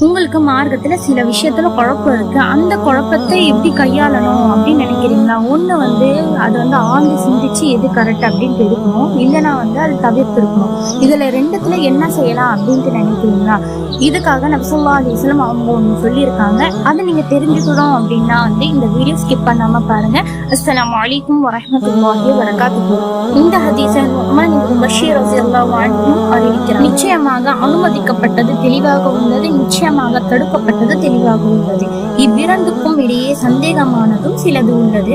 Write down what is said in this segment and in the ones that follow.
உங்களுக்கு மார்க்கத்துல சில விஷயத்துல குழப்பம் இருக்கு, அந்த குழப்பத்தை எப்படி கையாளணும் அப்படின்னு நினைக்கிறீங்களா? ஒண்ணு அது ஆழ்ந்து சிந்திச்சு எது கரெக்ட் அப்படின்ட்டு இருக்கணும், இல்லைன்னா அது தவிர்த்து இருக்கணும். இதுல ரெண்டுத்துல என்ன செய்யலாம் அப்படின்ட்டு நினைக்கிறீங்களா? இதுக்காக நபி ஸல்லல்லாஹு அலைஹி வஸல்லம் அவங்க ஒண்ணு சொல்லியிருக்காங்க. அதை நீங்க தெரிஞ்சுக்கணும் அப்படின்னா இந்த வீடியோ ஸ்கிப் பண்ணாம பாருங்க. அஸ்ஸலாமு அலைக்கும் வரஹ்மத்துல்லாஹி வபரகாத்துஹு. இந்த ஹதீஸை நுஅமான் இப்னு பஷீர் ரலியல்லாஹு அன்ஹு அறிவிக்கிறார். நிச்சயமாக அனுமதிக்கப்பட்டது தெளிவாக உள்ளது, நிச்சயமாக தடுக்கப்பட்டது தெளிவாக உள்ளது. இவ்விரண்டுக்கும் இடையே சந்தேகமானதும் சிலது உள்ளது.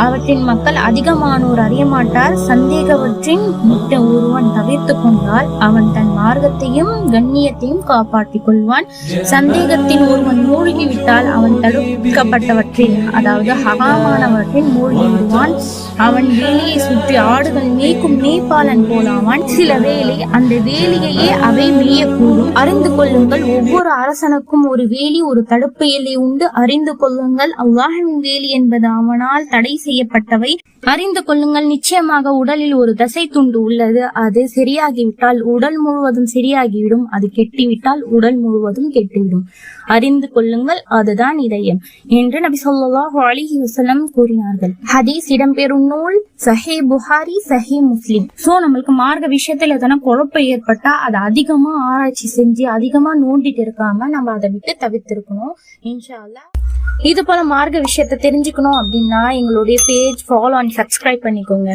அவற்றின் மக்கள் அதிகமானோர் அறியமாட்டார். சந்தேகவற்றின் முட்ட ஒருவன் தவிர்த்து கொண்டால் அவன் தன் மார்க்கத்தையும் கண்ணியத்தையும் காப்பாற்றிக் கொள்வான். சந்தேகத்தில் ஒருவன் மூழ்கிவிட்டால் அவன் தடுக்கப்பட்டவற்றில், அதாவது ஹராமானவற்றில் மூழ்கி விடுவான். அவன் வேலியை சுற்றி ஆடுகள் மேய்க்கும் மேய்ப்பாளன் போலாவான். சில வேலை அந்த வேலியையே அவை மேயக்கூடும். அறிந்து கொள்ளுங்கள், ஒவ்வொரு அரசனுக்கும் ஒரு வேலி, ஒரு தடுப்பு எல்லை உண்டு. அறிந்து கொள்ளுங்கள், அல்லாஹ்வின் வேலி என்பது அவனால் தடை செய்யப்பட்டவை. அறிந்து கொள்ளுங்கள், நிச்சயமாக உடலில் ஒரு தசை துண்டு உள்ளது. அது சரியாகிவிட்டால் உடல் முழுவதும் சரியாகிவிடும், அது கெட்டுவிட்டால் உடல் முழுவதும் கெட்டுவிடும். அறிந்து கொள்ளுங்கள், அதுதான் இதயம் என்று நபி ஸல்லல்லாஹு அலைஹி வஸல்லம் கூறினார்கள். ஹதீஸ் இடம்பெறும் நூல் சஹீஹ் புகாரி, சஹீஹ் முஸ்லிம். சோ நம்மளுக்கு மார்க்க விஷயத்துல எதனா குழப்பம் ஏற்பட்டா அதை அதிகமா ஆராய்ச்சி செஞ்சு அதிகமா நோண்டிட்டு இருக்காம நம்ம அதை விட்டு தவிர்த்திருக்கணும் இன்ஷா அல்லாஹ். இது போல மார்க்க விஷயத்தை தெரிஞ்சுக்கணும் அப்படின்னா எங்களுடைய பேஜ் ஃபாலோ அண்ட் சப்ஸ்கிரைப் பண்ணிக்கோங்க.